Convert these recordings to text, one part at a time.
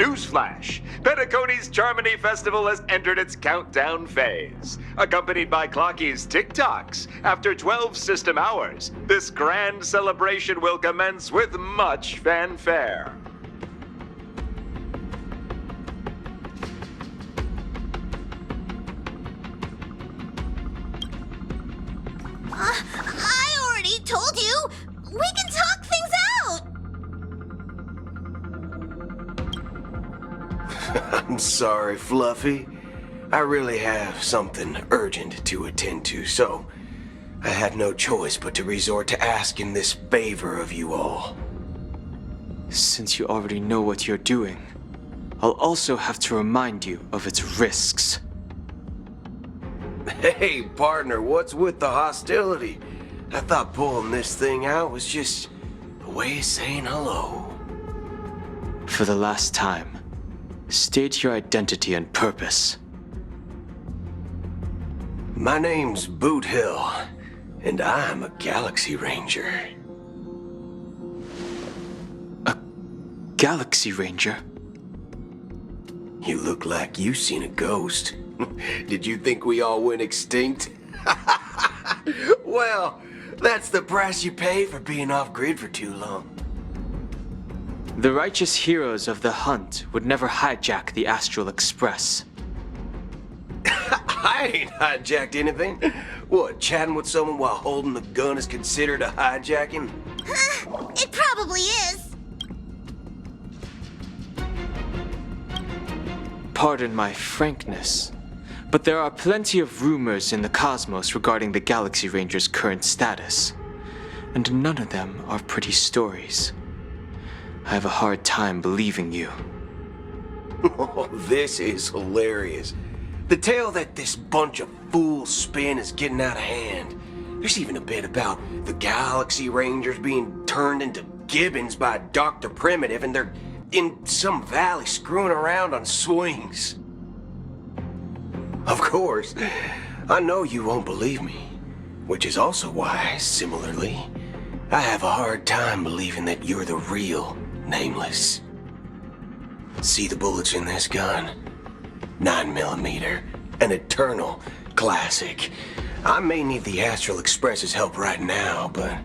Newsflash! Penacony's Charmony Festival has entered its countdown phase. Accompanied by Clocky's TikToks, after 12 system hours, this grand celebration will commence with much fanfare. I already told you! We can talk things out! I'm sorry, Fluffy. I really have something urgent to attend to, so I had no choice but to resort to asking this favor of you all. Since you already know what you're doing, I'll also have to remind you of its risks. Hey, partner, what's with the hostility? I thought pulling this thing out was just a way of saying hello. For the last time, state your identity and purpose. My name's Boot Hill, and I'm a Galaxy Ranger. A Galaxy Ranger? You look like you seen a ghost. Did you think we all went extinct? Well, that's the price you pay for being off-grid for too long. The righteous heroes of the hunt would never hijack the Astral Express. I ain't hijacked anything. What, chatting with someone while holding the gun is considered a hijacking? It probably is. Pardon my frankness, but there are plenty of rumors in the cosmos regarding the Galaxy Ranger's current status, and none of them are pretty stories. I have a hard time believing you. Oh, this is hilarious. The tale that this bunch of fools spin is getting out of hand. There's even a bit about the Galaxy Rangers being turned into gibbons by Dr. Primitive, and they're in some valley screwing around on swings. Of course, I know you won't believe me, which is also why, similarly, I have a hard time believing that you're the real Nameless. See the bullets in this gun? 9mm, an eternal classic. I may need the Astral Express's help right now, but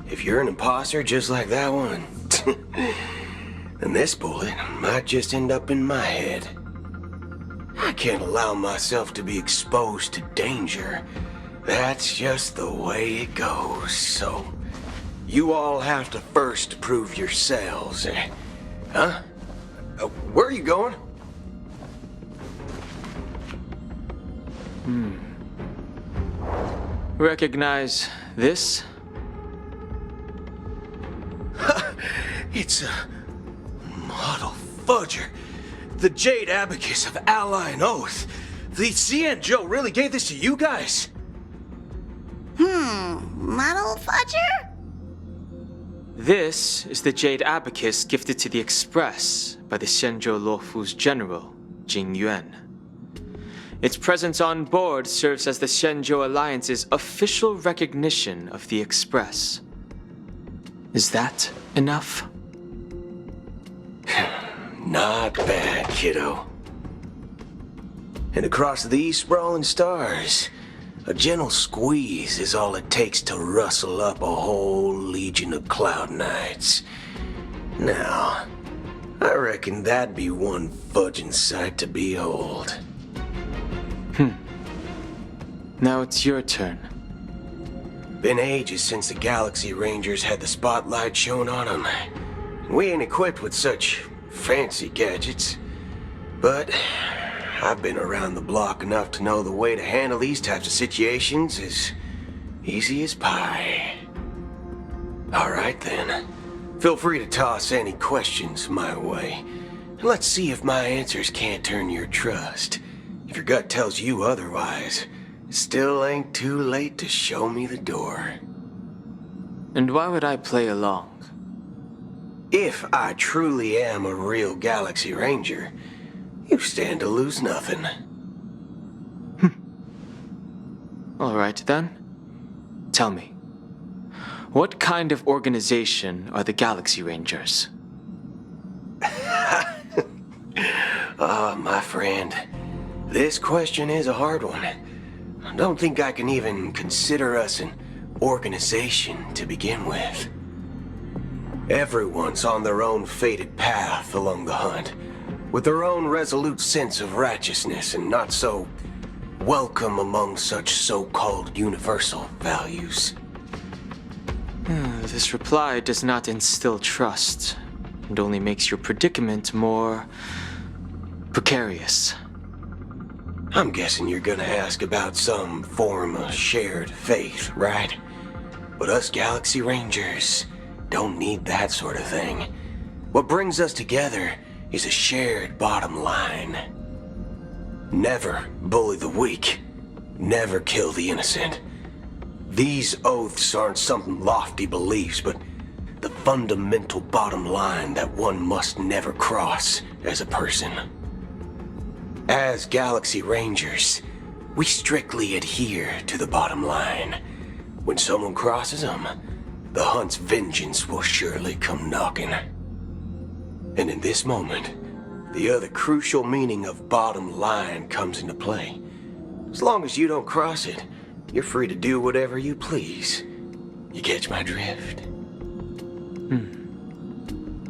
if you're an imposter just like that one, then this bullet might just end up in my head. I can't allow myself to be exposed to danger. That's just the way it goes, so you all have to first prove yourselves, eh? Huh? Where are you going? Recognize this? It's a model fudger. The Jade Abacus of Ally and Oath. The CN Joe really gave this to you guys? Model fudger? This is the Jade Abacus gifted to the Express by the Xianzhou Luofu's general, Jing Yuan. Its presence on board serves as the Xianzhou Alliance's official recognition of the Express. Is that enough? Not bad, kiddo. And across these sprawling stars, a gentle squeeze is all it takes to rustle up a whole legion of Cloud Knights. Now, I reckon that'd be one fudging sight to behold. Now it's your turn. Been ages since the Galaxy Rangers had the spotlight shown on them. We ain't equipped with such fancy gadgets, but I've been around the block enough to know the way to handle these types of situations is easy as pie. Alright then, feel free to toss any questions my way. Let's see if my answers can't turn your trust. If your gut tells you otherwise, it still ain't too late to show me the door. And why would I play along? If I truly am a real Galaxy Ranger, you stand to lose nothing. Alright then. Tell me, what kind of organization are the Galaxy Rangers? My friend, this question is a hard one. I don't think I can even consider us an organization to begin with. Everyone's on their own fated path along the hunt, with their own resolute sense of righteousness and not so welcome among such so-called universal values. This reply does not instill trust, and only makes your predicament more precarious. I'm guessing you're gonna ask about some form of shared faith, right? But us Galaxy Rangers don't need that sort of thing. What brings us together is a shared bottom line. Never bully the weak. Never kill the innocent. These oaths aren't some lofty beliefs, but the fundamental bottom line that one must never cross as a person. As Galaxy Rangers, we strictly adhere to the bottom line. When someone crosses them, the hunt's vengeance will surely come knocking. And in this moment, the other crucial meaning of bottom line comes into play. As long as you don't cross it, you're free to do whatever you please. You catch my drift?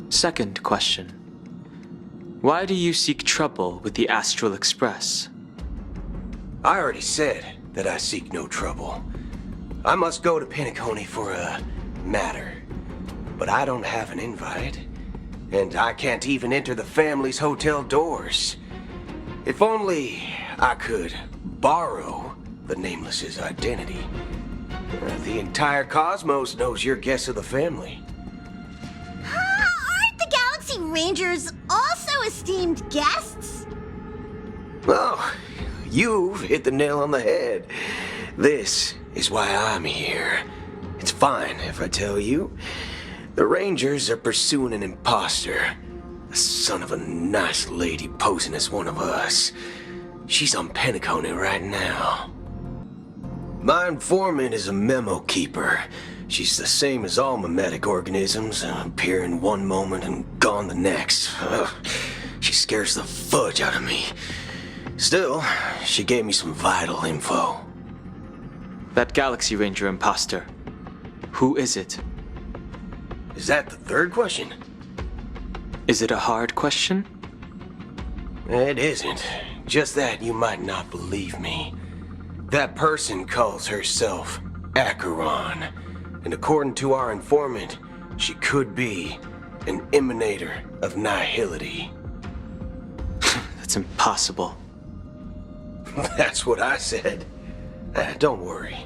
Second question. Why do you seek trouble with the Astral Express? I already said that I seek no trouble. I must go to Penacony for a matter. But I don't have an invite. And I can't even enter the family's hotel doors. If only I could borrow the Nameless's identity. The entire cosmos knows you're guest of the family. Aren't the Galaxy Rangers also esteemed guests? Well, you've hit the nail on the head. This is why I'm here. It's fine if I tell you. The Rangers are pursuing an imposter. A son of a nice lady posing as one of us. She's on Penacony right now. My informant is a memo keeper. She's the same as all mimetic organisms, appearing one moment and gone the next. She scares the fudge out of me. Still, she gave me some vital info. That Galaxy Ranger imposter. Who is it? Is that the third question? Is it a hard question? It isn't. Just that you might not believe me. That person calls herself Acheron. And according to our informant, she could be an emanator of nihility. That's impossible. That's what I said. Don't worry.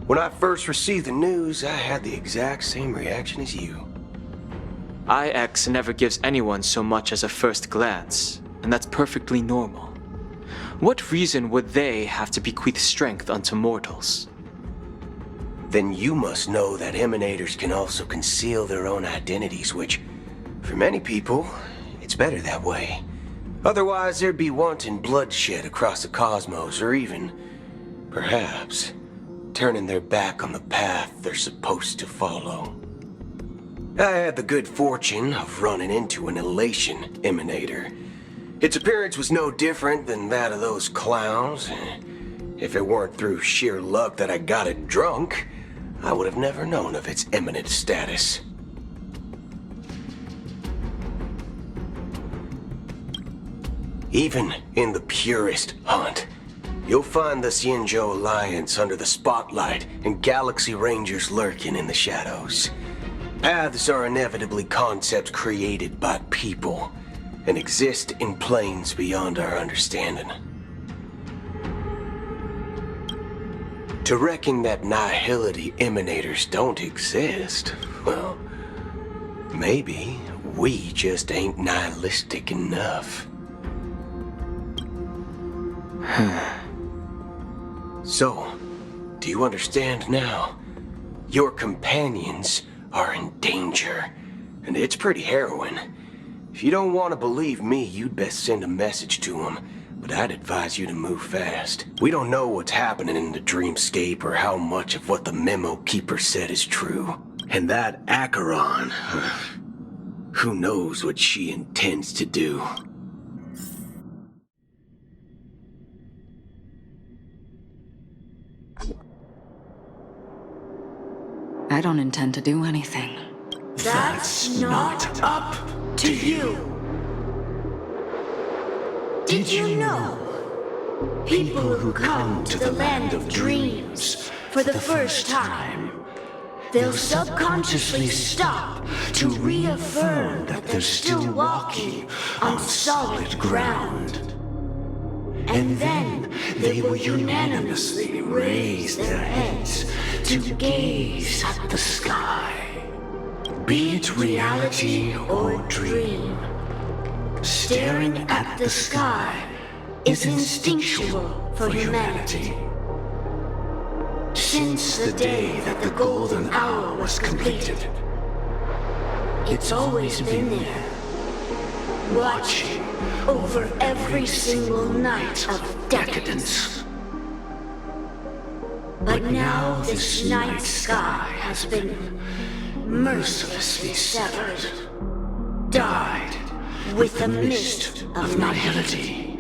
When I first received the news, I had the exact same reaction as you. IX never gives anyone so much as a first glance, and that's perfectly normal. What reason would they have to bequeath strength unto mortals? Then you must know that emanators can also conceal their own identities, which, for many people, it's better that way. Otherwise, there'd be wanton bloodshed across the cosmos, or even, perhaps, turning their back on the path they're supposed to follow. I had the good fortune of running into an elation emanator. Its appearance was no different than that of those clowns. If it weren't through sheer luck that I got it drunk, I would have never known of its eminent status. Even in the purest hunt, you'll find the Xianzhou Alliance under the spotlight and Galaxy Rangers lurking in the shadows. Paths are inevitably concepts created by people and exist in planes beyond our understanding. To reckon that nihility emanators don't exist, well, maybe we just ain't nihilistic enough. So, do you understand now? Your companions are in danger, and it's pretty harrowing. If you don't want to believe me, you'd best send a message to them, but I'd advise you to move fast. We don't know what's happening in the dreamscape or how much of what the memo keeper said is true. And that Acheron, who knows what she intends to do. I don't intend to do anything. That's not up to you. Did you know? People who come to the land of dreams for the first time, they'll subconsciously stop to reaffirm that they're still walking on solid ground. And then they will unanimously raise their heads to gaze at the sky. Be it reality or dream, staring at the sky is instinctual for humanity. Since the day that the golden hour was completed, it's always been there, watching over every single night of decadence. But now this night sky has been mercilessly severed, dyed with the mist of nihility.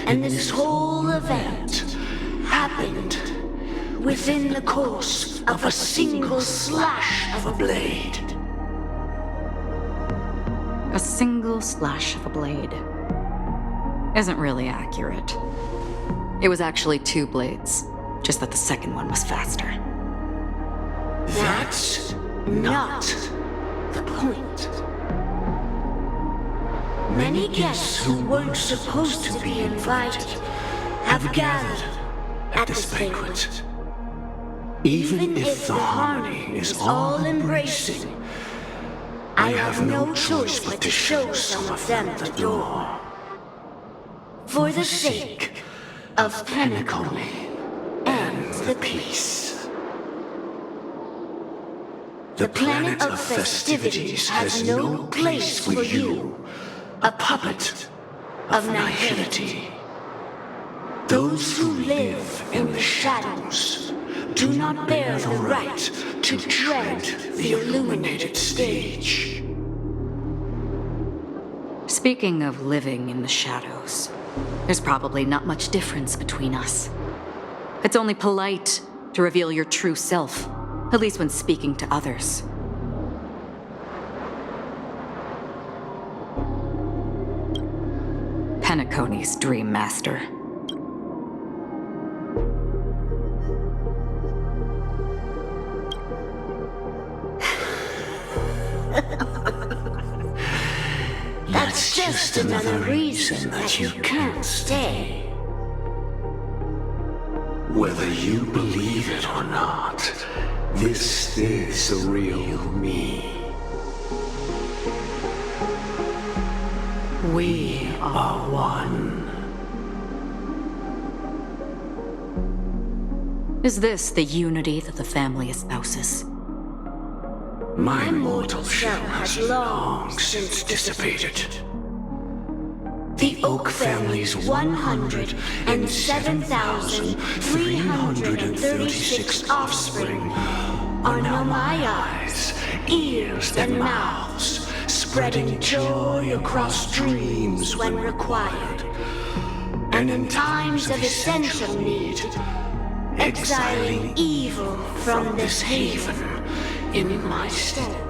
And this whole event happened within the course of a single slash of a blade. A single slash of a blade isn't really accurate. It was actually 2 blades, just that the second one was faster. That's not the point. Many guests who weren't supposed to be invited have gathered at this banquet. Even if the harmony is all-embracing, I have no choice but to show some of them the door. For the sake of Penacony and the peace. The planet of festivities has no place for you, a puppet of nihility. Those who live in the shadows do not bear the right to tread the illuminated stage. Speaking of living in the shadows, there's probably not much difference between us. It's only polite to reveal your true self, at least when speaking to others. Penacony's Dreammaster. That's just another reason that you can't stay. Whether you believe it or not, this is the real me. We are one. Is this the unity that the family espouses? My mortal shell has long since dissipated. The Oak family's 107,336 offspring are now my eyes, ears, and mouths, spreading joy across dreams when required, and in times of essential need, exiling evil from this haven in my stead.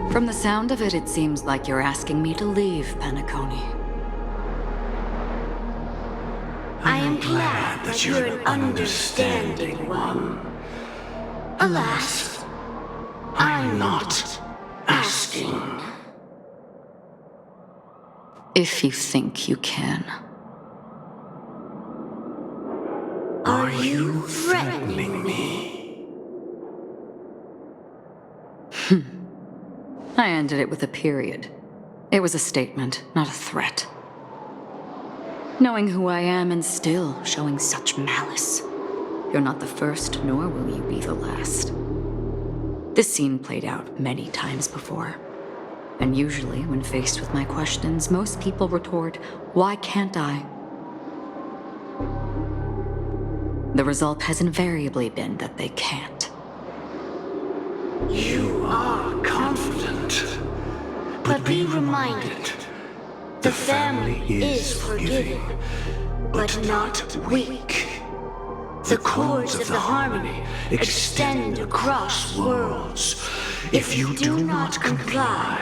From the sound of it, it seems like you're asking me to leave Penacony. I am glad that you're an understanding one. Alas, I'm not asking. If you think you can. Are you threatening me? I ended it with a period. It was a statement, not a threat. Knowing who I am and still showing such malice. You're not the first, nor will you be the last. This scene played out many times before. And usually, when faced with my questions, most people retort, "Why can't I?" The result has invariably been that they can't. You are confident. But be reminded, the family is forgiving, but not weak. The chords of the harmony extend across worlds. If you do not comply,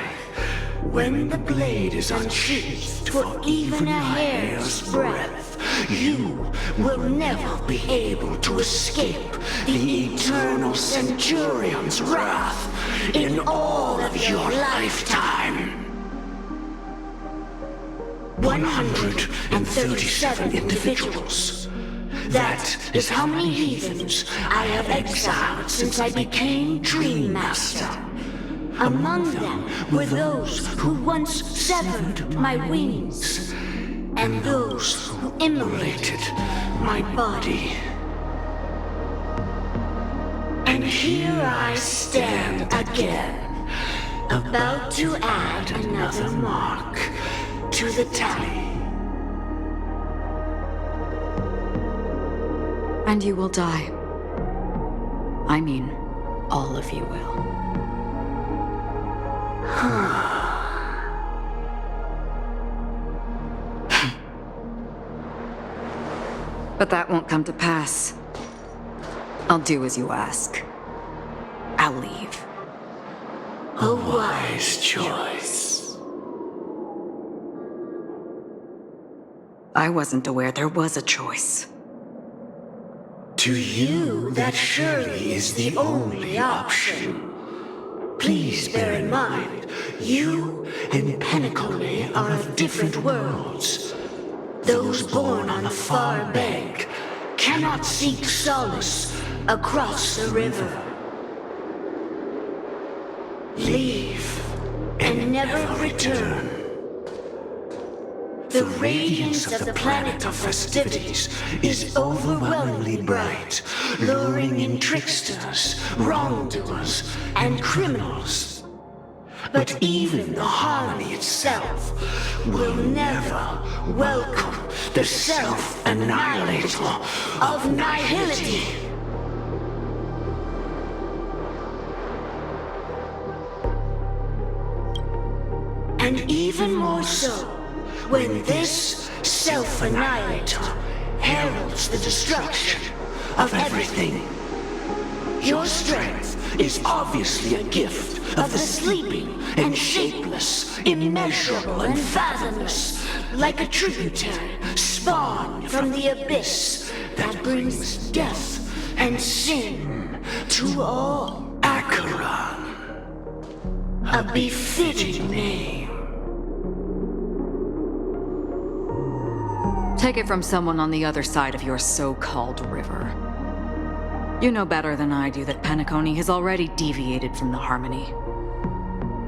when the blade is unsheathed for even a hair's breadth, you will never be able to escape the eternal Centurion's wrath in all of your lifetime. 137 individuals. That is how many heathens I have exiled since I became Dreammaster. Among them were those who once severed my wings, and those who immolated my body. And here I stand again, about to add another mark to the tally. And you will die. I mean, all of you will. But that won't come to pass. I'll do as you ask. I'll leave. A wise choice. I wasn't aware there was a choice. To you, that surely is the only option. Please bear in mind, you and Penacony are of different worlds. Those born on the far bank cannot seek solace across the river. Leave and never return. The radiance of the planet of festivities is overwhelmingly bright, luring in tricksters, wrongdoers, and criminals. But even the harmony itself will never welcome the self-annihilator of nihility. And even more so, when this self-annihilator heralds the destruction of everything. Your strength is obviously a gift of the sleeping and shapeless, immeasurable and fathomless, like a tributary spawned from the abyss that brings death and sin to all. Acheron, a befitting name. Take it from someone on the other side of your so-called river. You know better than I do that Penacony has already deviated from the harmony.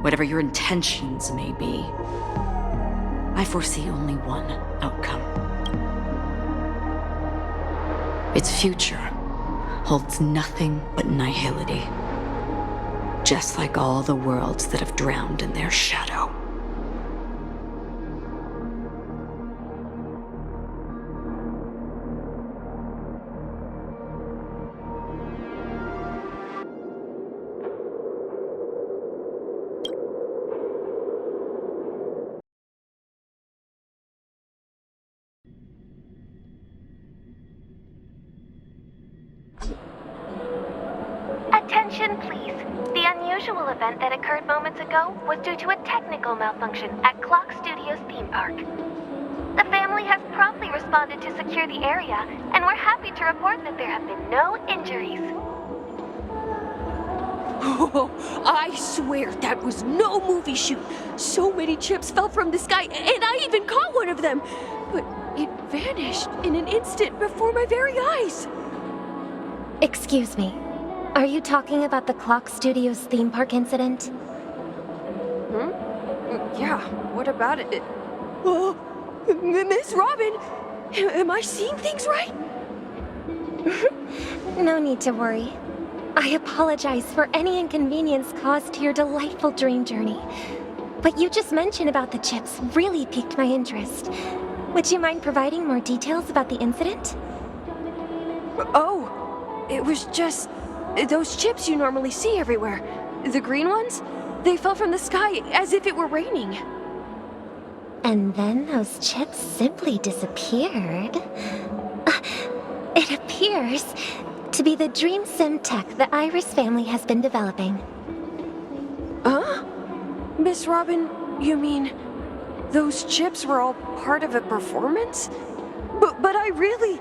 Whatever your intentions may be, I foresee only one outcome. Its future holds nothing but nihility, just like all the worlds that have drowned in their shadow. Attention, please. The unusual event that occurred moments ago was due to a technical malfunction at Clock Studios theme park. The family has promptly responded to secure the area, and we're happy to report that there have been no injuries. Oh, I swear that was no movie shoot. So many chips fell from the sky, and I even caught one of them. But it vanished in an instant before my very eyes. Excuse me. Are you talking about the Clock Studios theme park incident? Yeah, what about it? Oh, Miss Robin, am I seeing things right? No need to worry. I apologize for any inconvenience caused to your delightful dream journey. What you just mentioned about the chips really piqued my interest. Would you mind providing more details about the incident? Oh, it was just those chips you normally see everywhere. The green ones? They fell from the sky as if it were raining. And then those chips simply disappeared. It appears to be the Dream Sim tech the Iris family has been developing. Huh? Miss Robin, you mean those chips were all part of a performance? But I really...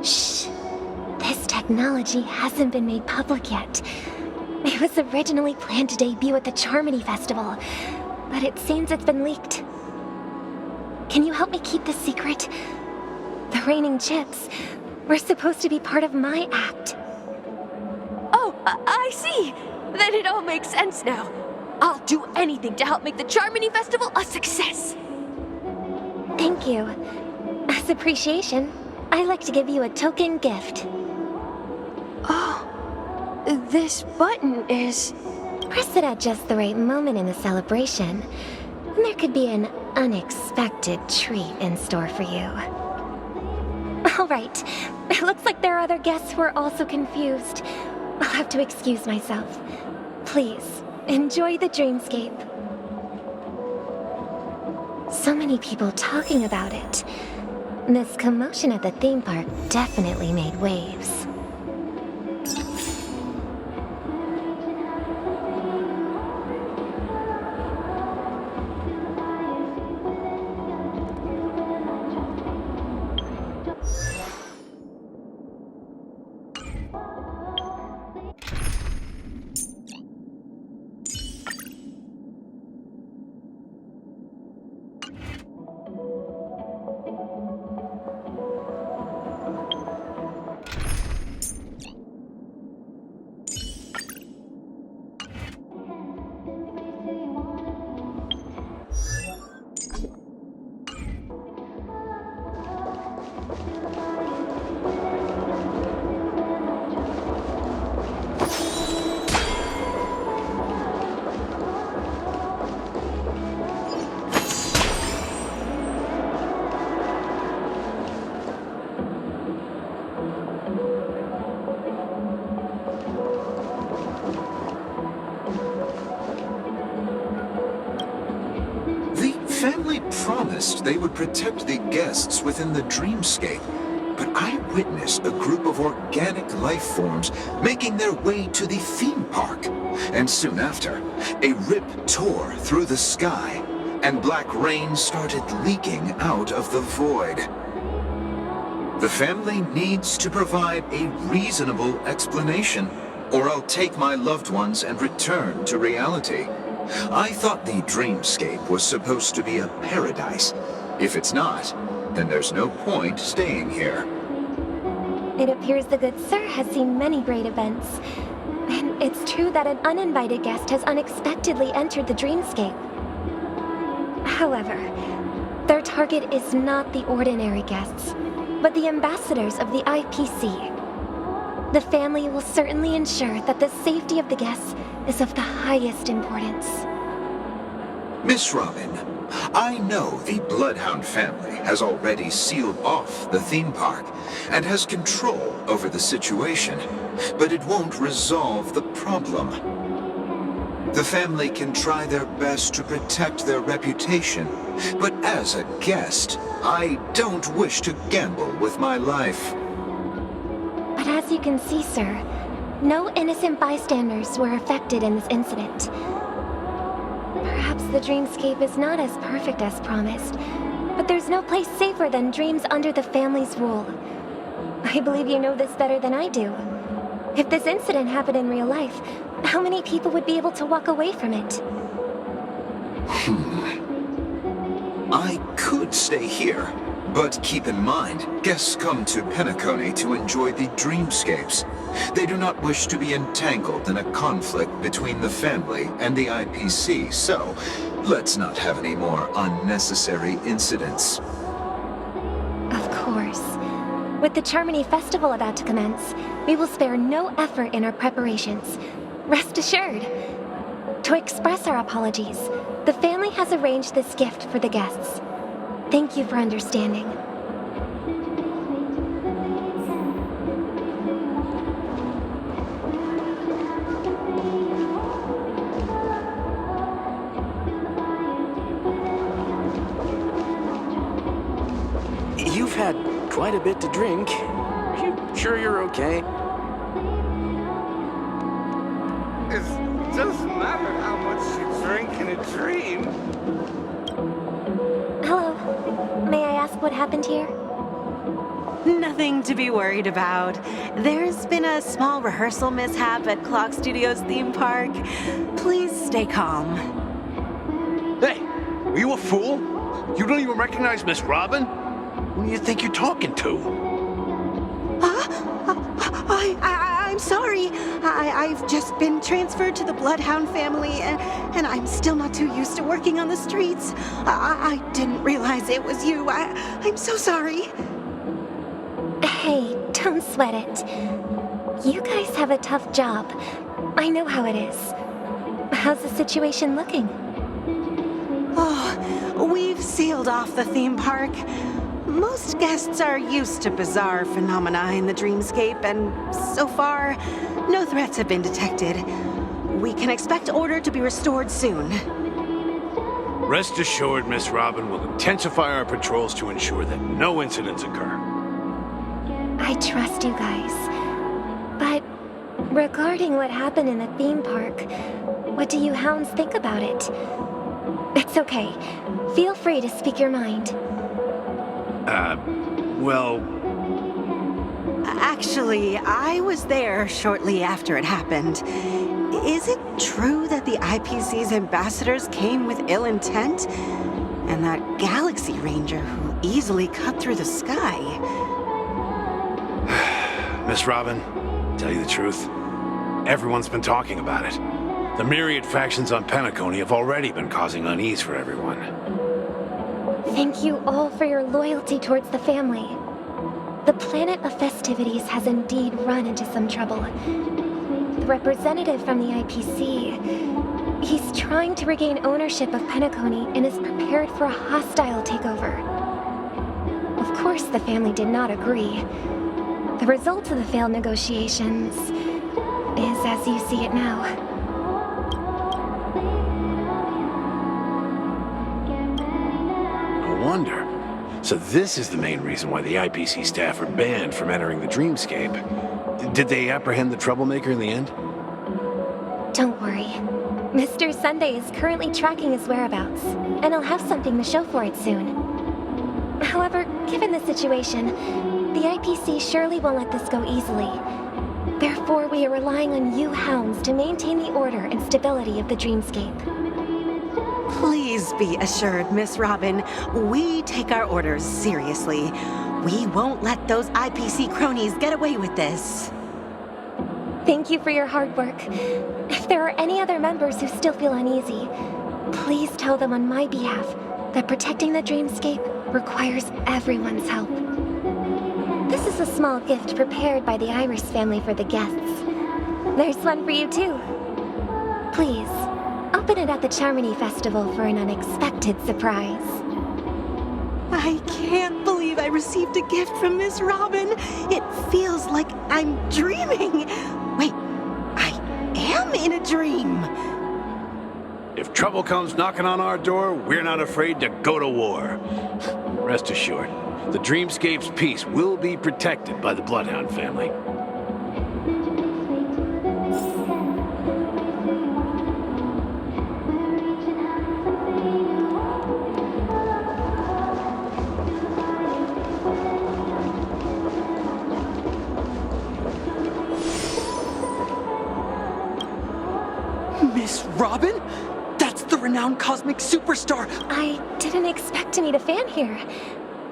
Shh. This technology hasn't been made public yet. It was originally planned to debut at the Charmony Festival, but it seems it's been leaked. Can you help me keep this secret? The raining chips were supposed to be part of my act. Oh, I see. Then it all makes sense now. I'll do anything to help make the Charmony Festival a success. Thank you. As appreciation, I'd like to give you a token gift. Oh, this button is... Press it at just the right moment in the celebration. There could be an unexpected treat in store for you. All right. It looks like there are other guests who are also confused. I'll have to excuse myself. Please, enjoy the dreamscape. So many people talking about it. This commotion at the theme park definitely made waves. Promised they would protect the guests within the dreamscape, but I witnessed a group of organic life forms making their way to the theme park. And soon after, a rip tore through the sky, and black rain started leaking out of the void. The family needs to provide a reasonable explanation, or I'll take my loved ones and return to reality. I thought the dreamscape was supposed to be a paradise. If it's not, then there's no point staying here. It appears the good sir has seen many great events. And it's true that an uninvited guest has unexpectedly entered the dreamscape. However, their target is not the ordinary guests, but the ambassadors of the IPC. The family will certainly ensure that the safety of the guests is of the highest importance. Miss Robin, I know the Bloodhound family has already sealed off the theme park and has control over the situation, but it won't resolve the problem. The family can try their best to protect their reputation, but as a guest, I don't wish to gamble with my life. But as you can see, sir, no innocent bystanders were affected in this incident. Perhaps the dreamscape is not as perfect as promised, but there's no place safer than dreams under the family's rule. I believe you know this better than I do. If this incident happened in real life, how many people would be able to walk away from it? I could stay here, but keep in mind, guests come to Penacony to enjoy the dreamscapes. They do not wish to be entangled in a conflict between the family and the IPC, so let's not have any more unnecessary incidents. Of course. With the Charmony Festival about to commence, we will spare no effort in our preparations. Rest assured. To express our apologies, the family has arranged this gift for the guests. Thank you for understanding. You've had quite a bit to drink. Are you sure you're okay? It doesn't matter how much you drink in a dream. Hello. May I ask what happened here? Nothing to be worried about. There's been a small rehearsal mishap at Clock Studios theme park. Please stay calm. Hey, are you a fool? You don't even recognize Miss Robin? Who do you think you're talking to? I'm sorry. I've just been transferred to the Bloodhound family, and I'm still not too used to working on the streets. I didn't realize it was you. I'm so sorry. Hey, don't sweat it. You guys have a tough job. I know how it is. How's the situation looking? Oh, we've sealed off the theme park. Most guests are used to bizarre phenomena in the dreamscape, and so far, no threats have been detected. We can expect order to be restored soon. Rest assured, Miss Robin will intensify our patrols to ensure that no incidents occur. I trust you guys. But regarding what happened in the theme park, what do you hounds think about it? It's okay. Feel free to speak your mind. Well... Actually, I was there shortly after it happened. Is it true that the IPC's ambassadors came with ill intent? And that Galaxy Ranger who easily cut through the sky? Miss Robin, tell you the truth, everyone's been talking about it. The myriad factions on Penacony have already been causing unease for everyone. Thank you all for your loyalty towards the family. The planet of festivities has indeed run into some trouble. The representative from the IPC, he's trying to regain ownership of Penacony and is prepared for a hostile takeover. Of course, the family did not agree. The result of the failed negotiations is as you see it now. No wonder. So this is the main reason why the IPC staff are banned from entering the dreamscape. Did they apprehend the troublemaker in the end? Don't worry. Mr. Sunday is currently tracking his whereabouts, and I'll have something to show for it soon. However, given the situation, the IPC surely won't let this go easily. Therefore, we are relying on you hounds to maintain the order and stability of the dreamscape. Please be assured, Miss Robin, we take our orders seriously. We won't let those IPC cronies get away with this. Thank you for your hard work. If there are any other members who still feel uneasy, please tell them on my behalf that protecting the dreamscape requires everyone's help. This is a small gift prepared by the Iris family for the guests. There's one for you too. Please, open it at the Charmony Festival for an unexpected surprise. I can't believe I received a gift from Miss Robin. It feels like I'm dreaming. Wait, I am in a dream. If trouble comes knocking on our door, we're not afraid to go to war. Rest assured, the dreamscape's peace will be protected by the Bloodhound family. Miss Robin? That's the renowned cosmic superstar! I didn't expect to meet a fan here.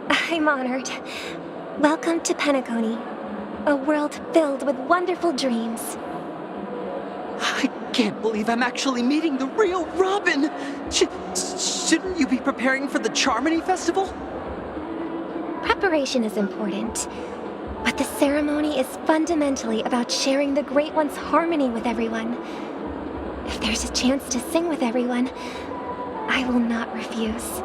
I'm honored. Welcome to Penacony, a world filled with wonderful dreams. I can't believe I'm actually meeting the real Robin! Shouldn't you be preparing for the Charmony Festival? Preparation is important, but the ceremony is fundamentally about sharing the Great One's harmony with everyone. If there's a chance to sing with everyone, I will not refuse.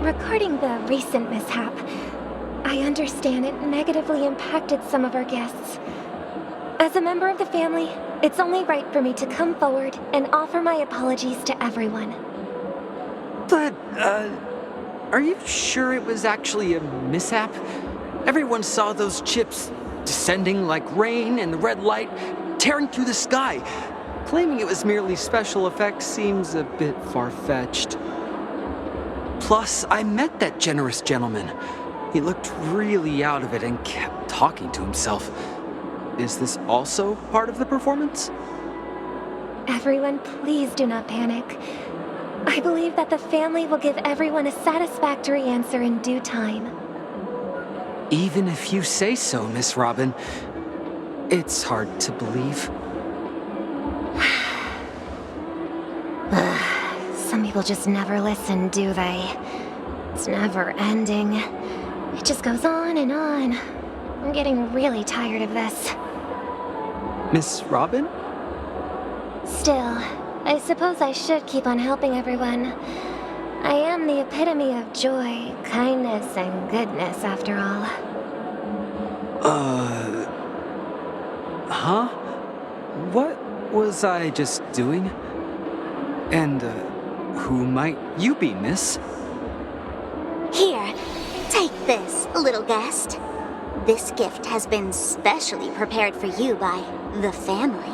Regarding the recent mishap, I understand it negatively impacted some of our guests. As a member of the family, it's only right for me to come forward and offer my apologies to everyone. But, are you sure it was actually a mishap? Everyone saw those chips descending like rain and the red light tearing through the sky. Claiming it was merely special effects seems a bit far-fetched. Plus, I met that generous gentleman. He looked really out of it and kept talking to himself. Is this also part of the performance? Everyone, please do not panic. I believe that the family will give everyone a satisfactory answer in due time. Even if you say so, Miss Robin, it's hard to believe. Some people just never listen, do they? It's never ending. It just goes on and on. I'm getting really tired of this. Miss Robin? Still, I suppose I should keep on helping everyone. I am the epitome of joy, kindness, and goodness, after all. Huh? What was I just doing? And, who might you be, miss? Here, take this, little guest. This gift has been specially prepared for you by the family.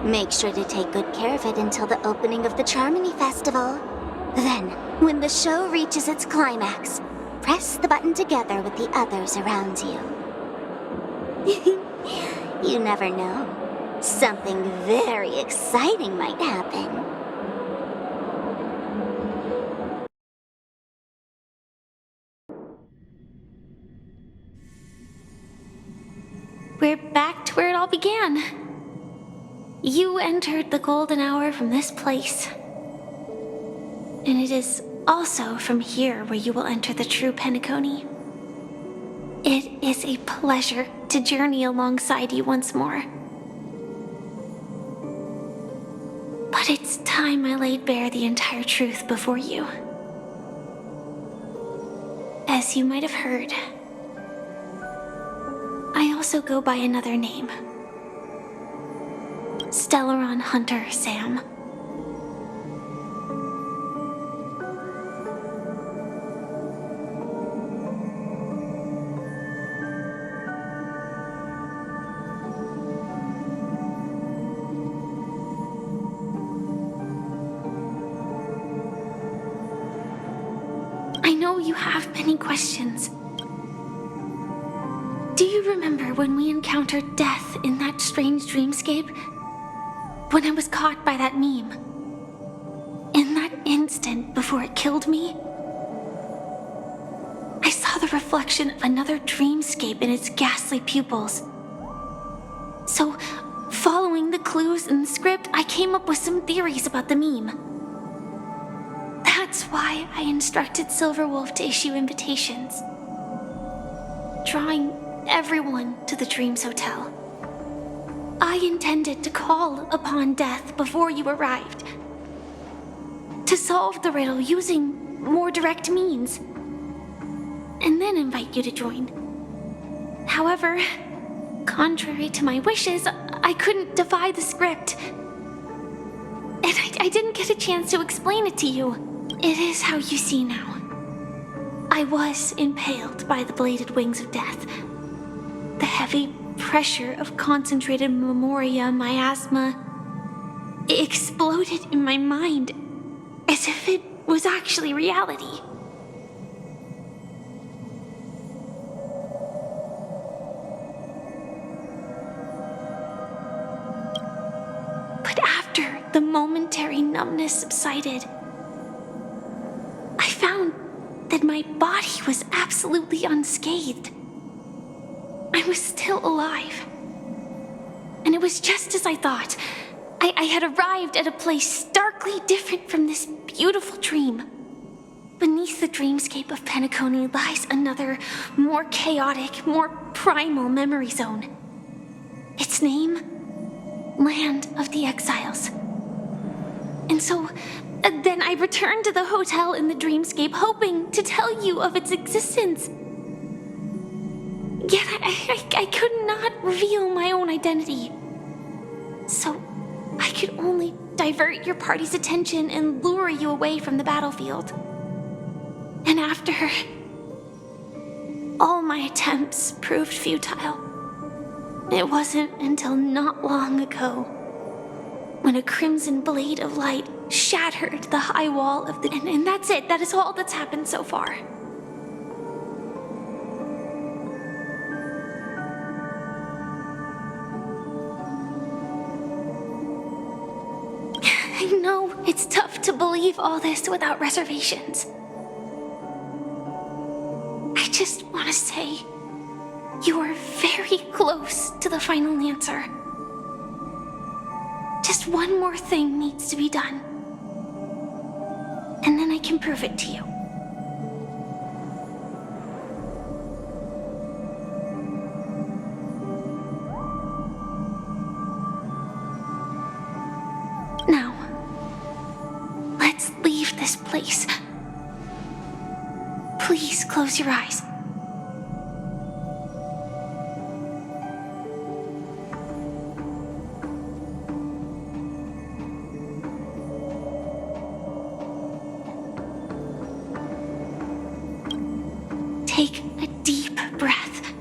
Make sure to take good care of it until the opening of the Charmony Festival. Then, when the show reaches its climax, press the button together with the others around you. You never know. Something very exciting might happen. We're back to where it all began. You entered the golden hour from this place. And it is also from here where you will enter the true Penacony. It is a pleasure to journey alongside you once more. But it's time I laid bare the entire truth before you. As you might have heard, I also go by another name. Stellaron Hunter Sam. I know you have many questions. Do you remember when we encountered death in that strange dreamscape? When I was caught by that meme? In that instant before it killed me? I saw the reflection of another dreamscape in its ghastly pupils. So, following the clues in the script, I came up with some theories about the meme. That's why I instructed Silverwolf to issue invitations, drawing everyone to the Dreams Hotel. I intended to call upon death before you arrived, to solve the riddle using more direct means, and then invite you to join. However, contrary to my wishes, I couldn't defy the script, and I didn't get a chance to explain it to you. It is how you see now. I was impaled by the bladed wings of death. The heavy pressure of concentrated memoria miasma exploded in my mind as if it was actually reality. But after the momentary numbness subsided, I found that my body was absolutely unscathed. I was still alive. And it was just as I thought. I had arrived at a place starkly different from this beautiful dream. Beneath the dreamscape of Penacony lies another, more chaotic, more primal memory zone. Its name? Land of the Exiles. And so, then I returned to the hotel in the dreamscape, hoping to tell you of its existence. Yet I could not reveal my own identity. So I could only divert your party's attention and lure you away from the battlefield. And after all my attempts proved futile, it wasn't until not long ago when a crimson blade of light shattered the high wall of the... And that's it. That is all that's happened so far. I know it's tough to believe all this without reservations. I just want to say, you are very close to the final answer. Just one more thing needs to be done. And then I can prove it to you. Now, let's leave this place. Please close your eyes. Take a deep breath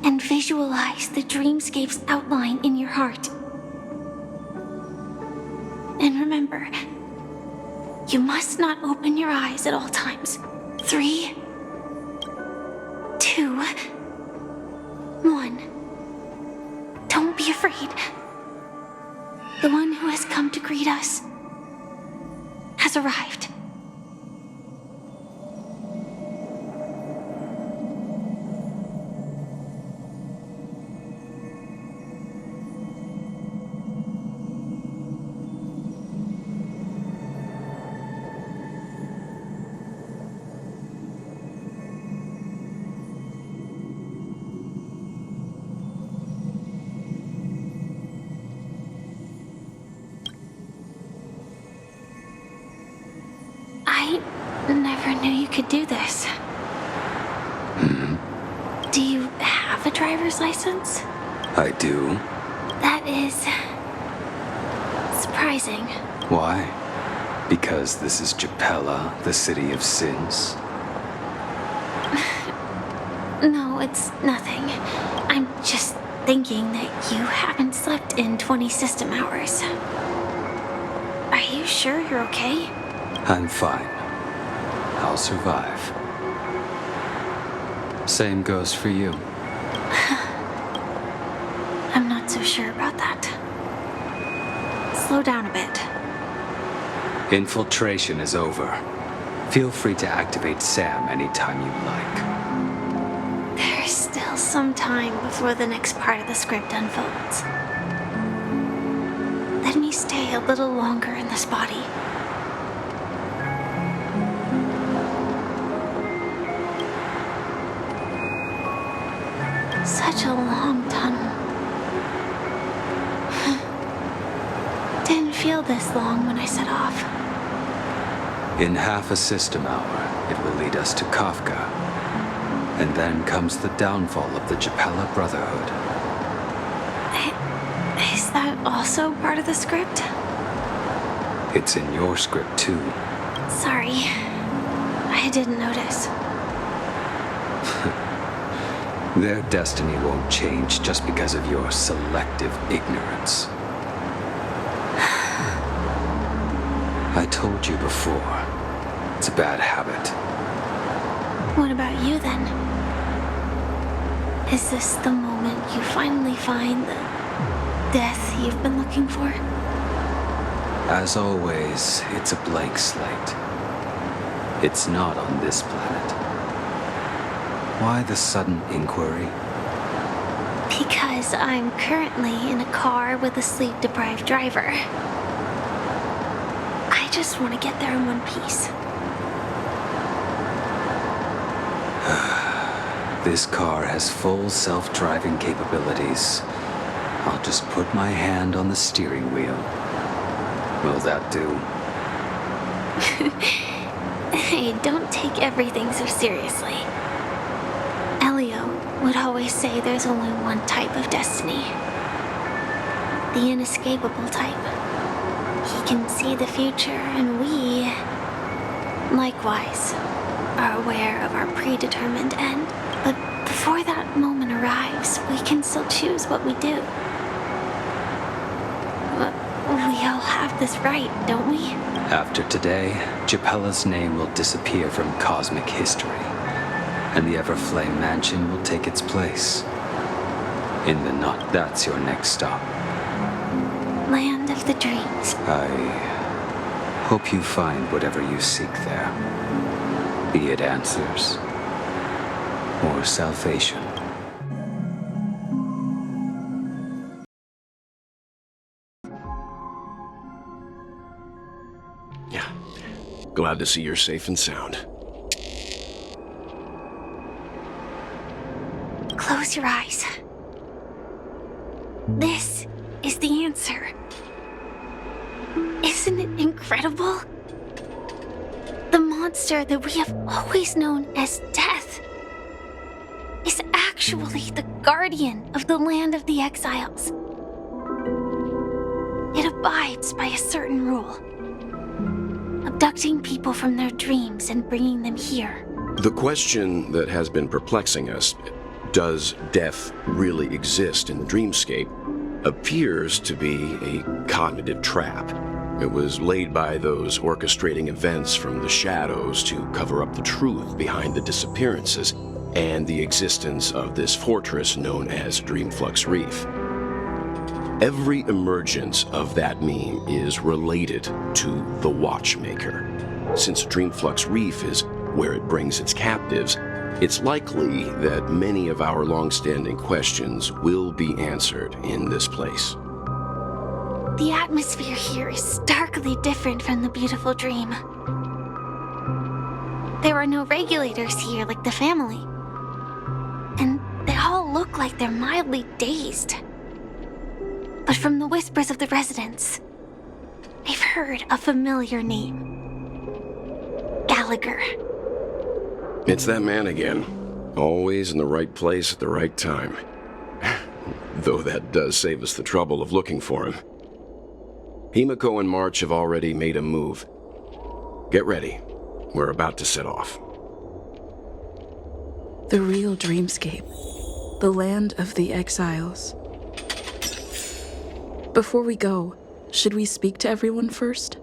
and visualize the dreamscape's outline in your heart. And remember, you must not open your eyes at all times. 3, 2, 1. Don't be afraid. The one who has come to greet us has arrived. I never knew you could do this. Do you have a driver's license? I do. That is surprising. Why? Because this is Japella, the city of sins? No, it's nothing. I'm just thinking that you haven't slept in 20 system hours. Are you sure you're okay? I'm fine. I'll survive. Same goes for you. I'm not so sure about that. Slow down a bit. Infiltration is over. Feel free to activate Sam anytime you like. There's still some time before the next part of the script unfolds. Let me stay a little longer in this body. Such a long tunnel. Didn't feel this long when I set off. In half a system hour, it will lead us to Kafka. And then comes the downfall of the Japella Brotherhood. Is that also part of the script? It's in your script too. Sorry. I didn't notice. Their destiny won't change just because of your selective ignorance. I told you before, it's a bad habit. What about you then? Is this the moment you finally find the death you've been looking for? As always, it's a blank slate. It's not on this planet. Why the sudden inquiry? Because I'm currently in a car with a sleep-deprived driver. I just want to get there in one piece. This car has full self-driving capabilities. I'll just put my hand on the steering wheel. Will that do? Hey, don't take everything so seriously. Elio would always say there's only one type of destiny. The inescapable type. He can see the future, and we, likewise, are aware of our predetermined end. But before that moment arrives, we can still choose what we do. We all have this right, don't we? After today, Japella's name will disappear from cosmic history, and the Everflame Mansion will take its place. In the Knot, that's your next stop. Land of the Dreams. I hope you find whatever you seek there. Be it answers or salvation. Yeah. Glad to see you're safe and sound. Close your eyes. This is the answer. Isn't it incredible? The monster that we have always known as Death is actually the guardian of the land of the exiles. It abides by a certain rule: abducting people from their dreams and bringing them here. The question that has been perplexing us, does death really exist in the dreamscape, appears to be a cognitive trap. It was laid by those orchestrating events from the shadows to cover up the truth behind the disappearances and the existence of this fortress known as Dreamflux Reef. Every emergence of that meme is related to the Watchmaker. Since Dreamflux Reef is where it brings its captives, it's likely that many of our long-standing questions will be answered in this place. The atmosphere here is starkly different from the beautiful dream. There are no regulators here like the family. And they all look like they're mildly dazed. But from the whispers of the residents, I've heard a familiar name. Gallagher. It's that man again. Always in the right place at the right time. Though that does save us the trouble of looking for him. Himiko and March have already made a move. Get ready. We're about to set off. The real dreamscape. The land of the exiles. Before we go, should we speak to everyone first?